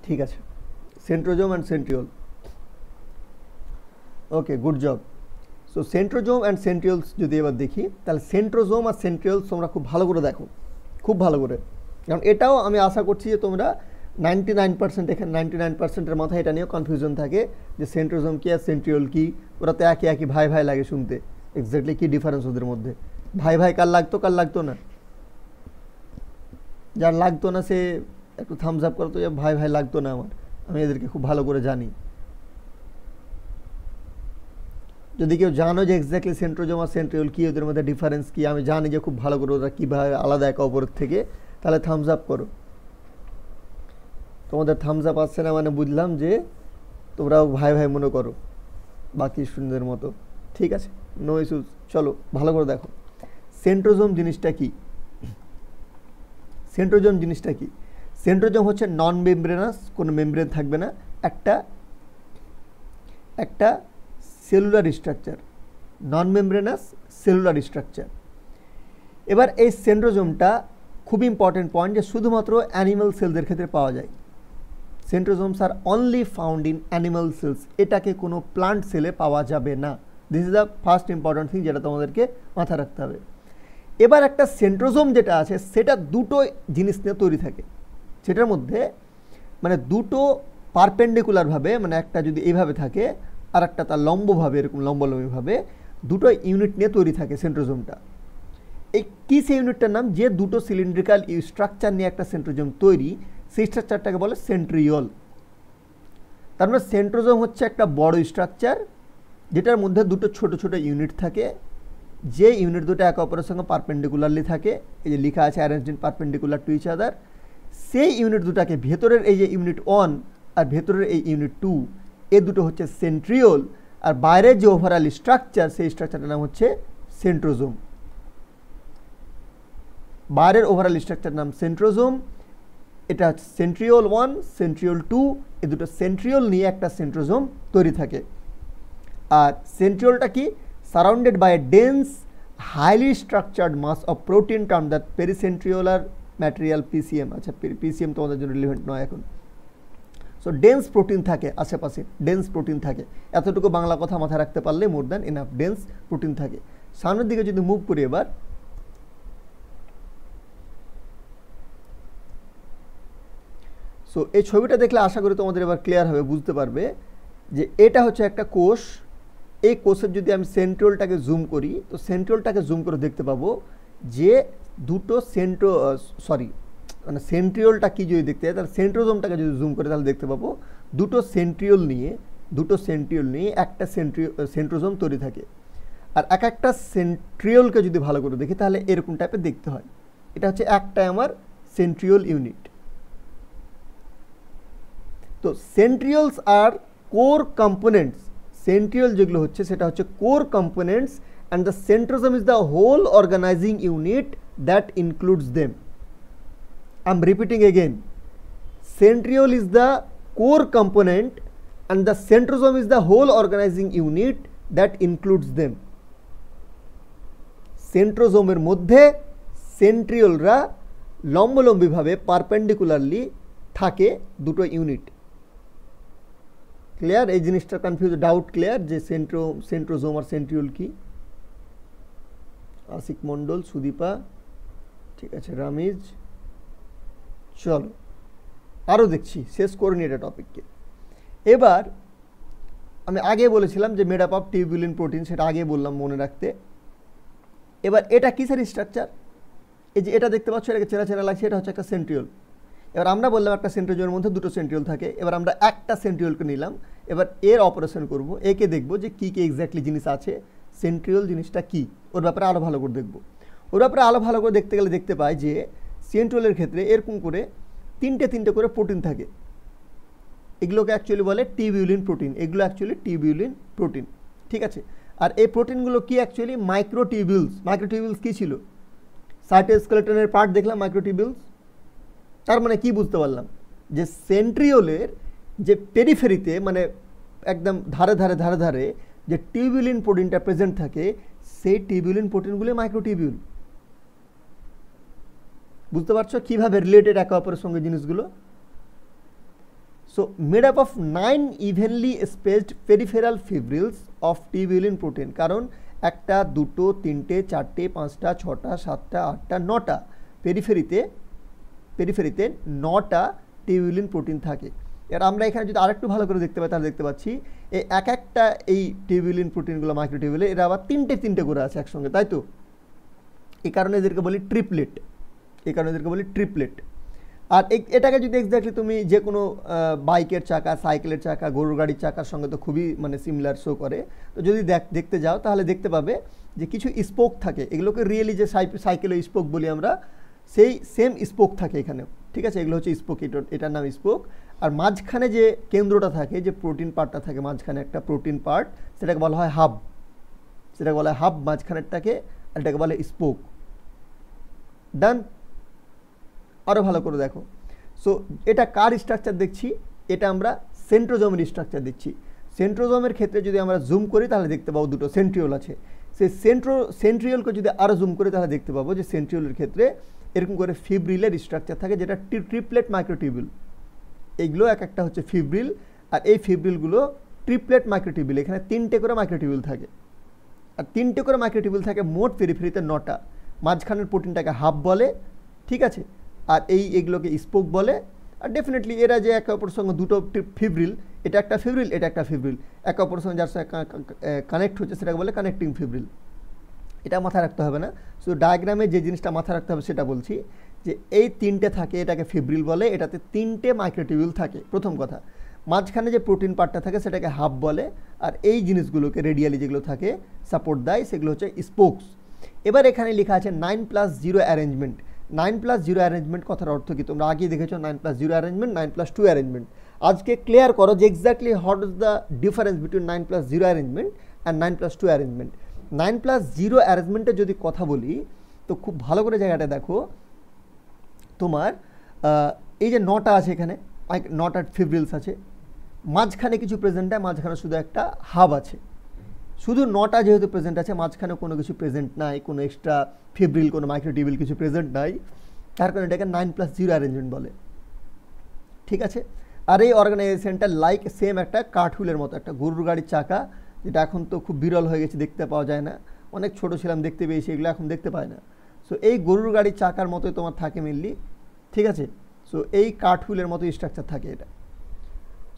ঠিক আছে, centrosome and centriole. Okay, good job. So centrosome and centrioles যদি এবার দেখি, তাহলে সেন্ট্রোজোম আর সেন্ট্রিওলস তোমরা খুব ভালো করে দেখো, খুব ভালো করে, কারণ এটাও আমি আশা করছি যে তোমরা 99% এখানে 99%-এর মাথায় এটা নিয়েও কনফিউশন থাকে যে সেন্ট্রোজোম কী আর সেন্ট্রিওল কী, ওরা তো একই একই ভাই ভাই লাগে শুনতে। এক্স্যাক্টলি কী ডিফারেন্স ওদের মধ্যে? ভাই ভাই কার লাগতো না? যার লাগতো না সে একটু থামস আপ করতো যে ভাই ভাই লাগতো না আমার, আমি এদেরকে খুব ভালো করে জানি। যদি কেউ জানো যে এক্স্যাক্টলি সেন্ট্রোজোম আর সেন্ট্রিওল কী, ওদের মধ্যে ডিফারেন্স কী, আমি জানি যে খুব ভালো করে ওরা কীভাবে আলাদা একে অপরের থেকে, তাহলে থামস আপ করো। তোমাদের থামস আপ আসছে না মানে বুঝলাম যে তোমরাও ভাই ভাই মনে করো বাকি স্টুডেন্টদের মতো। ঠিক আছে, নো ইস্যুস। চলো ভালো করে দেখো সেন্ট্রোজোম জিনিসটা কি। সেন্ট্রোজোম জিনিসটা কি? সেন্ট্রোজোম হচ্ছে নন মেমব্রেনাস, কোনো মেমব্রেন থাকবে না, একটা সেলুলার স্ট্রাকচার, নন মেমব্রেনাস সেলুলার স্ট্রাকচার। এবার এই সেন্ট্রোজোমটা খুব ইম্পর্টেন্ট পয়েন্ট, যে শুধুমাত্র অ্যানিমাল সেলদের ক্ষেত্রে পাওয়া যায়। Centrosomes are only found in animal cells, এটাকে কোনো প্লান্ট সেলে পাওয়া যাবে না। This is the first important thing, যেটা তোমাদেরকে মাথায় রাখতে হবে। এবার একটা সেন্ট্রোজোম যেটা আছে সেটা দুটো জিনিস নিয়ে তৈরি থাকে, সেটার মধ্যে মানে দুটো পারপেন্ডিকুলারভাবে, মানে একটা যদি এইভাবে থাকে আর একটা তার লম্বভাবে, এরকম লম্বলম্বিভাবে দুটো ইউনিট নিয়ে তৈরি থাকে সেন্ট্রোজোমটা। এই কী সেই ইউনিটটার নাম? যে দুটো সিলিন্ড্রিক্যাল স্ট্রাকচার নিয়ে একটা সেন্ট্রোজোম তৈরি, সেই স্ট্রাকচারটাকে বলে সেন্ট্রিওল। তার মানে সেন্ট্রোজোম হচ্ছে একটা বড় স্ট্রাকচার যেটার মধ্যে দুটো ছোট ছোট ইউনিট থাকে, যে ইউনিট দুটো একে অপরের সঙ্গে পারপেন্ডিকুলারলি থাকে, এই যে লেখা আছে arranged in perpendicular to each other, সেই ইউনিট দুটাকে ভেতরের এই যে ইউনিট 1 আর ভেতরের এই ইউনিট 2, এ দুটো হচ্ছে সেন্ট্রিওল, আর বাইরের যে ওভারঅল স্ট্রাকচার সেই স্ট্রাকচারটার নাম হচ্ছে সেন্ট্রোজোম। বাইরের ওভারঅল স্ট্রাকচার নাম সেন্ট্রোজোম, এটা হচ্ছে সেন্ট্রিওল 1, সেন্ট্রিওল 2, এই দুটো সেন্ট্রিওল নিয়ে একটা সেন্ট্রোজোম তৈরি থাকে। আর সেন্ট্রিওলটা কি? Surrounded by a dense highly structured mass of protein term that pericentriolar material PCM. আচ্ছা, পিসিএম তোমাদের জন্য রিলেভেন্ট নয় এখন। সো ডেন্স প্রোটিন থাকে আশেপাশে, ডেন্স প্রোটিন থাকে, এতটুকু বাংলা কথা মাথায় রাখতে পারলে more than enough, dense protein থাকে। সামনের দিকে যদি মুভ করি এবার, সো এই ছবিটা দেখলে আশা করি তোমাদের এবার ক্লিয়ার হবে, বুঝতে পারবে যে এটা হচ্ছে একটা কোষ। এই কোষের যদি আমি সেন্ট্রিওলটাকে জুম করি, তো সেন্ট্রিওলটাকে জুম করে দেখতে পাবো যে দুটো মানে সেন্ট্রিওলটা কি যদি দেখতে হয়, তাহলে সেন্ট্রোজোমটাকে যদি জুম করে তাহলে দেখতে পাবো দুটো সেন্ট্রিওল নিয়ে একটা সেন্ট্রোজোম তৈরি থাকে। আর এক একটা সেন্ট্রিওলকে যদি ভালো করে দেখি তাহলে এরকম টাইপের দেখতে হয়। এটা হচ্ছে একটা আমার সেন্ট্রিওল ইউনিট। তো সেন্ট্রিওলস আর কোর কম্পোনেন্টস, সেন্ট্রিওল যেগুলো হচ্ছে সেটা হচ্ছে core components, and the centrosome is the whole organising unit that includes them. I am repeating again, centriole is the core component and the centrosome is the whole organizing unit that includes them. সেন্ট্রোজোমের মধ্যে সেন্ট্রিওলরা লম্বলম্বিভাবে perpendicularly থাকে দুটো unit. Clear? এই জিনিসটা confuse, doubt clear যে centrosome আর centriole কি? আশিক মণ্ডল, সুদীপা, ঠিক আছে, রামিজ। চলো আরও দেখছি, শেষ করে নি এটা টপিককে। এবার আমি আগে বলেছিলাম যে made up of tubulin protein, সেটা আগে বললাম মনে রাখতে। এবার এটা কিসের স্ট্রাকচার? এই যে এটা দেখতে পাচ্ছ, এটাকে চেনা চেনা লাগছে, এটা হচ্ছে একটা সেন্ট্রিওল। এবার আমরা বললাম একটা সেন্ট্রিওলের মধ্যে দুটো সেন্ট্রিওল থাকে। এবার আমরা একটা সেন্ট্রিওলকে নিলাম, এবার এর অপারেশন করব, একে দেখব যে কী কী এক্স্যাক্টলি জিনিস আছে, সেন্ট্রিওল জিনিসটা কী, ওর ব্যাপারে আরও ভালো করে দেখব। ওর ব্যাপারে আরও ভালো করে দেখতে গেলে দেখতে পাই যে সেন্ট্রিওলের ক্ষেত্রে এরকম করে তিনটে করে প্রোটিন থাকে। এগুলোকে অ্যাকচুয়ালি বলে টিউবুলিন প্রোটিন, এগুলো অ্যাকচুয়ালি টিউবুলিন প্রোটিন, ঠিক আছে। আর এই প্রোটিনগুলো কি অ্যাকচুয়ালি মাইক্রোটিউবিউলস। মাইক্রোটিউবিউলস কী ছিল? সাইটোস্কেলেটনের পার্ট দেখলাম মাইক্রোটিউবিউলস। তার মানে কি বুঝতে পারলাম? যে সেন্ট্রিওলের যে পেরিফেরিতে, মানে একদম ধারে ধারে যে টিউবুলিন প্রোটিনটা প্রেজেন্ট থাকে, সেই টিউবুলিন প্রোটিনগুলো মাইক্রোটিউবিউল। বুঝতে পারছো কীভাবে রিলেটেড একে অপরের সঙ্গে জিনিসগুলো? So made up of 9 evenly spaced peripheral fibrils of tubulin protein, কারণ 1 2 3 4 5 6 7 8 9টা পেরিফেরিতে 9টা টিউবুলিন প্রোটিন থাকে। এর আমরা এখানে যদি আরেকটু ভালো করে দেখতে পাই তাহলে দেখতে পাচ্ছি এই একটা এই টিউবুলিন প্রোটিনগুলো মাইক্রোটিউবুলে এরা আবার তিনটে করে আছে একসঙ্গে, তাই তো? এই কারণে এদেরকে বলি ট্রিপলেট। আর এটাকে যদি এক্স্যাক্টলি তুমি যে কোনো বাইকের চাকা, সাইকেলের চাকা, গরুর গাড়ির চাকার সঙ্গে তো খুবই মানে সিমিলার শো করে। তো যদি দেখতে যাও তাহলে দেখতে পাবে যে কিছু স্পোক থাকে, এগুলোকে রিয়েলি যে সাইকেলের স্পোক বলি আমরা, সেই সেম স্পোক থাকে এখানেও, ঠিক আছে? এগুলো হচ্ছে স্পোক, এটার নাম স্পোক। আর মাঝখানে যে কেন্দ্রটা থাকে, যে প্রোটিন পার্টটা থাকে মাঝখানে, একটা প্রোটিন পার্ট, সেটাকে বলা হয় হাব, মাঝখানেরটাকে, আর এটাকে বলে স্পোক। ডান? আরও ভালো করে দেখো। সো এটা কার স্ট্রাকচার দেখছি? এটা আমরা সেন্ট্রোজোমের স্ট্রাকচার দিচ্ছি। সেন্ট্রোজোমের ক্ষেত্রে যদি আমরা জুম করি তাহলে দেখতে পাবো দুটো সেন্ট্রিওল আছে। সেই সেন্ট্রিওলকে যদি আরও জুম করি তাহলে দেখতে পাবো যে সেন্ট্রিওলের ক্ষেত্রে এরকম করে ফিব্রিলের স্ট্রাকচার থাকে, যেটা ট্রিপলেট মাইক্রোটিউবুল। এইগুলো একটা হচ্ছে ফিব্রিল, আর এই ফিব্রিলগুলো ট্রিপলেট মাইক্রোটিউবুল। এখানে 3টে করে মাইক্রোটিউবুল থাকে, আর 3টে করে মাইক্রোটিউবুল থাকে মোট পেরিফেরিতে 9টা। মাঝখানের প্রোটিনটাকে হাব বলে, ঠিক আছে? আর এইগুলোকে স্পোক বলে। আর ডেফিনেটলি এরা যে একে অপরের সঙ্গে দুটো ফিব্রিল, এটা একটা ফিব্রিল, এটা একটা ফিব্রিল, একে অপরের সঙ্গে যার সঙ্গে কানেক্ট হচ্ছে সেটাকে বলে কানেক্টিং ফিব্রিল। এটা মাথায় রাখতে হবে না, সো ডায়াগ্রামে যে জিনিসটা মাথায় রাখতে হবে সেটা বলছি, যে এই 3টে থাকে, এটাকে ফিব্রিল বলে, এটাতে 3টে মাইক্রোটিউবুল থাকে, প্রথম কথা। মাঝখানে যে প্রোটিন পার্টটা থাকে সেটাকে হাব বলে, আর এই জিনিসগুলোকে রেডিয়ালি যেগুলো থাকে সাপোর্ট দেয় সেগুলো হচ্ছে স্পোকস। এবার এখানে লেখা আছে 9+0 অ্যারেঞ্জমেন্ট। 9+0 অ্যারেঞ্জমেন্ট কথার অর্থ কি? তোমরা আগেই দেখেছো 9+0 অ্যারেঞ্জমেন্ট, 9+2 অ্যারেঞ্জমেন্ট। আজকে ক্লিয়ার করো যে exactly what is the difference between 9+0 arrangement and 9+2 arrangement. 9+0 অ্যারেঞ্জমেন্টের যদি কথা বলি তো খুব ভালো করে জায়গাটা দেখো। তোমার এই যে 9টা আছে, এখানে 9টা ফিব্রিলস আছে, মাঝখানে কিছু প্রেজেন্ট হয়, মাঝখানে শুধু একটা হাব আছে। শুধু 9টা যেহেতু প্রেজেন্ট আছে, মাঝখানে কোনো কিছু প্রেজেন্ট নাই, কোনো এক্সট্রা ফিব্রিল, কোনো মাইক্রোটিউবুল কিছু প্রেজেন্ট নাই, তার কারণে এটাকে 9+0 অ্যারেঞ্জমেন্ট বলে, ঠিক আছে? আর এই অর্গানাইজেশনটা লাইক সেম একটা কাঠহুলের মতো, একটা গরুর গাড়ির চাকা, যেটা এখন তো খুব বিরল হয়ে গেছে, দেখতে পাওয়া যায় না। অনেক ছোট ছিলাম দেখতে পেয়েছি, এগুলো এখন দেখতে পায় না। সো এই গরুর গাড়ির চাকার মতোই তোমার থাকে মেনলি, ঠিক আছে? সো এই কাঠহুলের মতো স্ট্রাকচার থাকে এটা।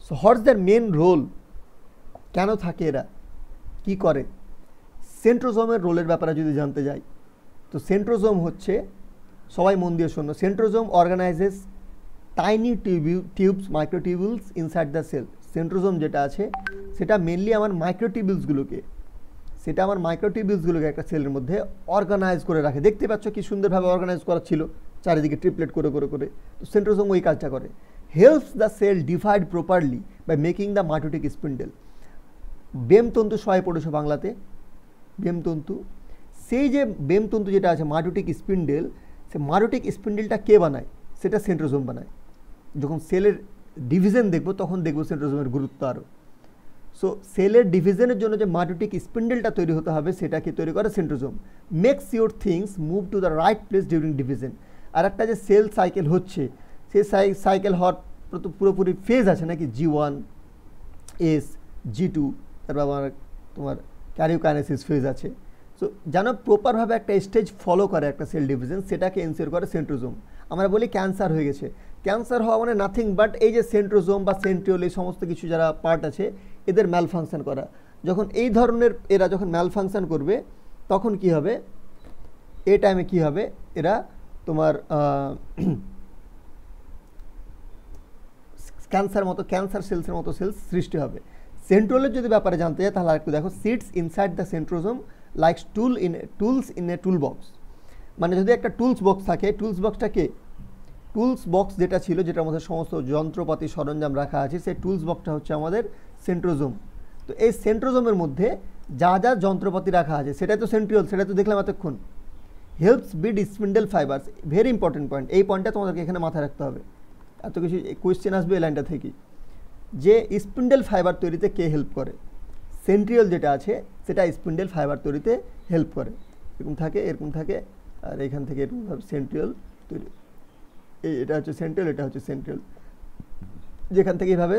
So what's there main role? কেন থাকে এরা, কি করে? সেন্ট্রোজোমের রোলের ব্যাপারে যদি জানতে যাই, তো সেন্ট্রোজোম হচ্ছে, সবাই মন দিয়ে শোনো, centrosome organises tiny tubes microtubules inside the cell. Centrosome যেটা আছে সেটা মেনলি আমার মাইক্রোটিউবুলসগুলোকে একটা সেলের মধ্যে অর্গানাইজ করে রাখে। দেখতে পাচ্ছ কি সুন্দরভাবে অর্গানাইজ করা ছিল, চারিদিকে ট্রিপলেট করে করে করে। তো সেন্ট্রোজোম ওই কাজটা করে। Helps the cell divide properly by making the mitotic spindle. বেমতন্তু সহায় পড়েছো বাংলাতে, বেমতন্তু। সেই যে বেমতন্তু যেটা আছে মাইটোটিক স্পিন্ডেল, সে মাইটোটিক স্পিন্ডেলটা কে বানায়? সেটা সেন্ট্রোজোম বানায়। যখন সেলের ডিভিশন দেখবো তখন দেখবো সেন্ট্রোজোমের গুরুত্ব আরও। সো সেলের ডিভিশনের জন্য যে মাইটোটিক স্পিন্ডেলটা তৈরি হতে হবে সেটাকে তৈরি করে centrosome. Makes your things move to the right place during division. আর একটা যে সেল সাইকেল হচ্ছে, সেই সাইকেল হওয়ার পুরোপুরি ফেজ আছে নাকি, G1, S, G2, তারপর তোমার ক্যারিওকাইনেসিস ফেজ আছে। সো যেন প্রপারভাবে একটা স্টেজ ফলো করে একটা সেল ডিভিশন, সেটাকে এনশিওর করে সেন্ট্রোজোম। আমরা বলি ক্যান্সার হয়ে গেছে, ক্যান্সার হওয়া মানে নাথিং বাট এই যে সেন্ট্রোজোম বা সেন্ট্রিওল, এই সমস্ত কিছু যারা পার্ট আছে এদের ম্যালফাংশন করা। যখন এই ধরনের এরা যখন ম্যালফাংশন করবে তখন কি হবে, এই টাইমে কি হবে, এরা তোমার ক্যান্সার সেলসের মতো সেলস সৃষ্টি হবে। সেন্ট্রিওলের যদি ব্যাপারে জানতে চাই তাহলে একটু দেখো, sits inside the centrosome like tools in a tool box. মানে যদি একটা টুলস বক্স থাকে, টুলস বক্সটা কে? টুলস বক্স যেটা ছিল, যেটার মধ্যে সমস্ত যন্ত্রপাতি সরঞ্জাম রাখা আছে, সেই টুলস বক্সটা হচ্ছে আমাদের সেন্ট্রোজোম। তো এই সেন্ট্রোজোমের মধ্যে যা যা যন্ত্রপাতি রাখা আছে সেটাই তো সেন্ট্রিওল, সেটা তো দেখলাম এতক্ষণ। Helps build spindle fibres, very important point, এই পয়েন্টটা তোমাদেরকে এখানে মাথায় রাখতে হবে। এত কিছু কোয়েশ্চেন আসবে এই লাইনটা থেকে, যে স্পিন্ডেল ফাইবার তৈরিতে কে হেল্প করে? সেন্ট্রিওল যেটা আছে সেটা স্পিন্ডেল ফাইবার তৈরিতে হেল্প করে। এরকম থাকে, আর এখান থেকে এরকমভাবে সেন্ট্রিওল তৈরি। এটা হচ্ছে সেন্ট্রিওল, এটা হচ্ছে সেন্ট্রিওল। যেখান থেকে এইভাবে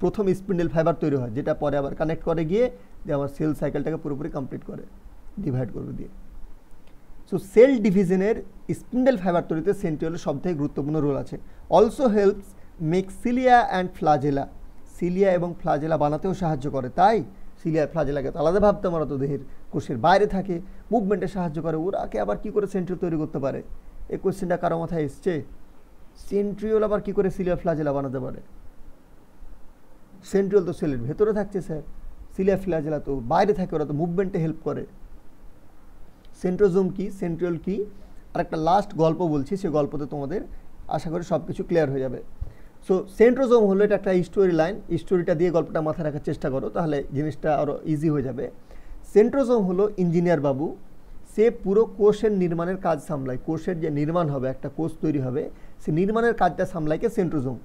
প্রথম স্পিন্ডেল ফাইবার তৈরি হয়, যেটা পরে আবার কানেক্ট করে গিয়ে যে আমার সেল সাইকেলটাকে পুরোপুরি কমপ্লিট করে, ডিভাইড করবে দিয়ে। সো সেল ডিভিশনের স্পিন্ডেল ফাইবার তৈরিতে সেন্ট্রিওলের সবথেকে গুরুত্বপূর্ণ রোল আছে। Also helps make cilia and flagella, cilia এবং ফ্লাজেলা বানাতেও সাহায্য করে। তাই সিলিয়া ফ্লাজেলাকে তো আলাদা ভাবতে, আমরা তো দেহের কোষের বাইরে থাকে, মুভমেন্টে সাহায্য করে, ওরাকে আবার কি করে সেন্ট্রিওল তৈরি করতে পারে? এই কোয়েশ্চেনটা কারো মাথায় এসছে? সেন্ট্রিওল আবার কি করে সিলিয়া ফ্লাজেলা বানাতে পারে? সেন্ট্রিওল তো সেলের ভেতরে থাকছে স্যার, সিলিয়া ফ্লাজেলা তো বাইরে থাকে, ওরা তো মুভমেন্টে হেল্প করে। সেন্ট্রোজোম কি, সেন্ট্রিওল কি, আর একটা লাস্ট গল্প বলছি, সে গল্পতে তোমাদের আশা করি সব কিছু ক্লিয়ার হয়ে যাবে। সো সেন্ট্রোজোম হলো এটা একটা স্টোরি লাইন, স্টোরিটা দিয়ে গল্পটা মাথায় রাখার চেষ্টা করো, তাহলে জিনিসটা আরও ইজি হয়ে যাবে। সেন্ট্রোজোম হলো ইঞ্জিনিয়ার বাবু, সে পুরো কোষের নির্মাণের কাজ সামলায়, কোষের যে নির্মাণ হবে, একটা কোষ তৈরি হবে, সে নির্মাণের কাজটা সামলায় কে সেন্ট্রোজোম।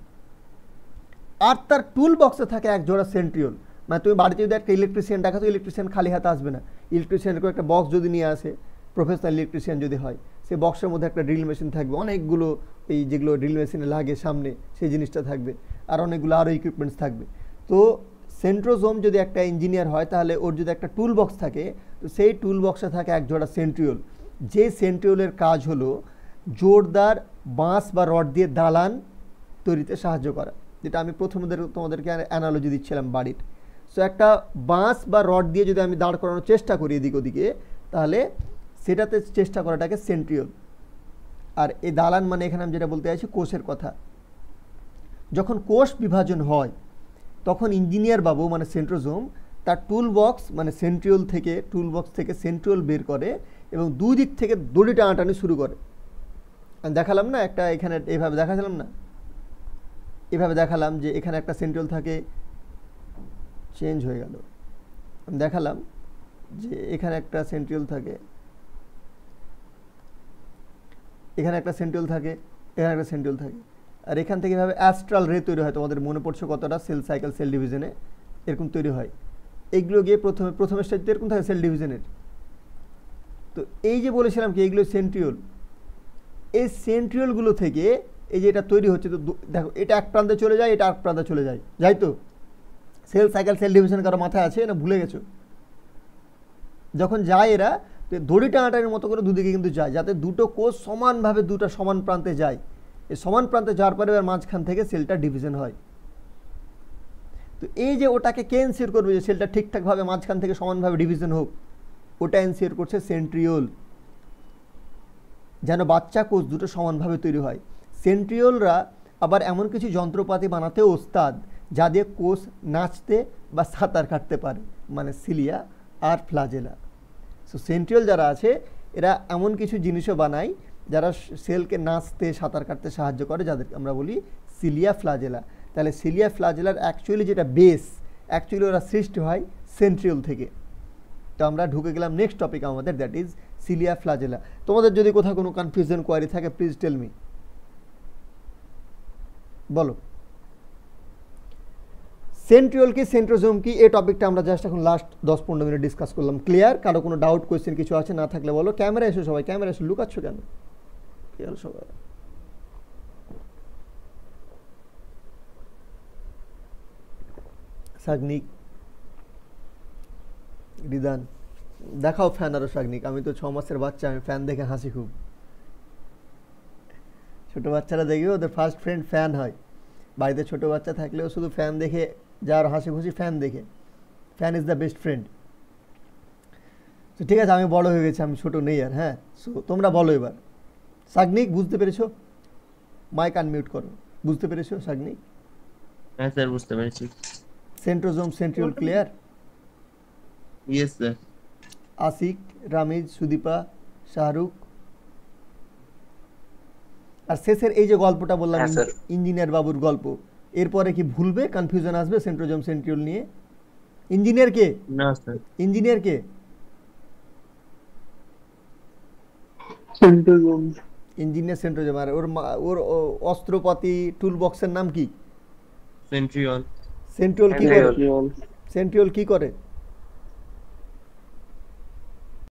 আর তার টুল বক্সে থাকে এক জোড়া সেন্ট্রিওল। মানে তুমি বাড়িতে যদি একটা ইলেকট্রিশিয়ান ডাকা, তো ইলেকট্রিশিয়ান খালি হাতে আসবে না, ইলেকট্রিশিয়ানের একটা বক্স যদি নিয়ে আসে, প্রফেশনাল ইলেকট্রিশিয়ান যদি হয়, সে বক্সের মধ্যে একটা ড্রিল মেশিন থাকবে, অনেকগুলো এই যেগুলো ড্রিল মেশিনে লাগে সামনে সেই জিনিসটা থাকবে, আর অনেকগুলো আরও ইকুইপমেন্টস থাকবে। তো সেন্ট্রোজোম যদি একটা ইঞ্জিনিয়ার হয়, তাহলে ওর যদি একটা টুল বক্স থাকে, তো সেই টুল বক্সে থাকে এক জোড়া সেন্ট্রিওল। যে সেন্ট্রিওলের কাজ হলো জোরদার বাঁশ বা রড দিয়ে দালান তৈরিতে সাহায্য করা, যেটা আমি প্রথমে তোমাদেরকে অ্যানালজি দিচ্ছিলাম বাড়ির। সো একটা বাঁশ বা রড দিয়ে যদি আমি দাঁড় করানোর চেষ্টা করি এদিক ওদিকে, তাহলে সেটাতে চেষ্টা করাটাকে সেন্ট্রিওল। আর এই দালান মানে এখানে আমি যেটা বলতে চাইছি কোষের কথা। যখন কোষ বিভাজন হয়, তখন ইঞ্জিনিয়ার বাবু মানে সেন্ট্রোজোম তার টুল বক্স মানে সেন্ট্রিওল থেকে, টুল বক্স থেকে সেন্ট্রিওল বের করে এবং দুই দিক থেকে দড়ি টানাটানি শুরু করে। আমি দেখালাম না একটা, এখানে এইভাবে দেখাছিলাম না, এভাবে দেখালাম যে এখানে একটা সেন্ট্রিওল থাকে, চেঞ্জ হয়ে গেল, আমি দেখালাম যে এখানে একটা সেন্ট্রিওল থাকে, এখানে একটা সেন্ট্রিওল থাকে, এখানে একটা সেন্ট্রিওল থাকে, আর এখান থেকে এভাবে অ্যাস্ট্রাল রে তৈরি হয়। তোমাদের মনে পড়ছে কতটা সেল সাইকেল সেল ডিভিশনে এরকম তৈরি হয়। এইগুলো গিয়ে প্রথম স্টেজে এরকম থাকে সেল ডিভিশনের। তো এই যে বলেছিলাম কি এইগুলো সেন্ট্রিওল, এই সেন্ট্রিওলগুলো থেকে এই যে এটা তৈরি হচ্ছে, তো দেখো এটা এক প্রান্তে চলে যায়, এটা এক প্রান্তে চলে যায়, যাই তো। সেল সাইকেল সেল ডিভিশন কারো মাথায় আছে না ভুলে গেছো? যখন যায় এরা, তো দড়ি টানাটানির মতো করে দুদিকে কিন্তু যায়, যাতে দুটো কোষ সমানভাবে দুটো সমান প্রান্তে যায়। এই সমান প্রান্তে যাওয়ার পরে এবার মাঝখান থেকে সেলটা ডিভিশন হয়। তো এই যে ওটাকে কে এনশিওর করবে যে সেলটা ঠিকঠাকভাবে মাঝখান থেকে সমানভাবে ডিভিশন হোক, ওটা এনশিওর করছে সেন্ট্রিওল, যেন বাচ্চা কোষ দুটো সমানভাবে তৈরি হয়। সেন্ট্রিওলরা আবার এমন কিছু যন্ত্রপাতি বানাতেও ওস্তাদ, যা দিয়ে কোষ নাচতে বা সাঁতার কাটতে পারে, মানে সিলিয়া আর ফ্লাজেলা। সো সেন্ট্রিওল যারা আছে এরা এমন কিছু জিনিসও বানায় যারা সেলকে নাচতে সাঁতার কাটতে সাহায্য করে, যাদেরকে আমরা বলি সিলিয়া ফ্লাজেলা। তাহলে সিলিয়া ফ্লাজেলার অ্যাকচুয়ালি যেটা বেস, অ্যাকচুয়ালি ওরা সৃষ্টি হয় সেন্ট্রিওল থেকে। তো আমরা ঢুকে গেলাম নেক্সট টপিক আমাদের, দ্যাট ইজ সিলিয়া ফ্লাজেলা। তোমাদের যদি কোথাও কোনো কনফিউশন কোয়ারি থাকে প্লিজ টেল মি, বলো। সেন্ট্রিওল কি সেন্ট্রোজোম কি, এই টপিকটা আমরা জাস্ট এখন লাস্ট 10-15 মিনিট ডিসকাস করলাম। ক্লিয়ার? কারো কোনো ডাউট কোয়েশ্চেন কিছু আছে না থাকলে বলো। ক্যামেরা এসো সবাই, ক্যামেরা এসো, লুকাচ্ছ কেন? খেয়াল সবাই। সাগনিক, রিদান, দেখাও ফ্যান আরো। সাগনিক, আমি তো 6 মাসের বাচ্চা, আমি ফ্যান দেখে হাসি খুব। ছোট বাচ্চারা দেখবে ওদের ফার্স্ট ফ্রেন্ড ফ্যান হয়। বাড়িতে ছোট বাচ্চা থাকলেও শুধু ফ্যান দেখে যার হাসি খুশি, ফ্যান দেখে। Fan is the best friend. তো ঠিক আছে, আমি বড় হয়ে গেছি, আমি ছোট নেই আর। হ্যাঁ, সো তোমরা বলো এবার। সাগনিক বুঝতে পেরেছো? মাইক আনমিউট করো। বুঝতে পেরেছো সাগনিক? হ্যাঁ স্যার, বুঝতে পেরেছি। Centrosome centriole clear? Yes sir. Ashik, Ramiz, Sudipa, Shahrukh. আর শেষের এই যে গল্পটা বললাম ইঞ্জিনিয়ার বাবুর গল্প, এরপরে কি ভুলবে, কনফিউশন আসবে সেন্ট্রোজোম সেন্ট্রিওল নিয়ে? ইঞ্জিনিয়ার কে? না স্যার, ইঞ্জিনিয়ার কে? সেন্ট্রোজোম। Engineer centrosome. আর ওর অস্ত্রপাতি টুল বক্সের নাম কি? সেন্ট্রিওল। সেন্ট্রিওল কি করে? সেন্ট্রিওল কি করে?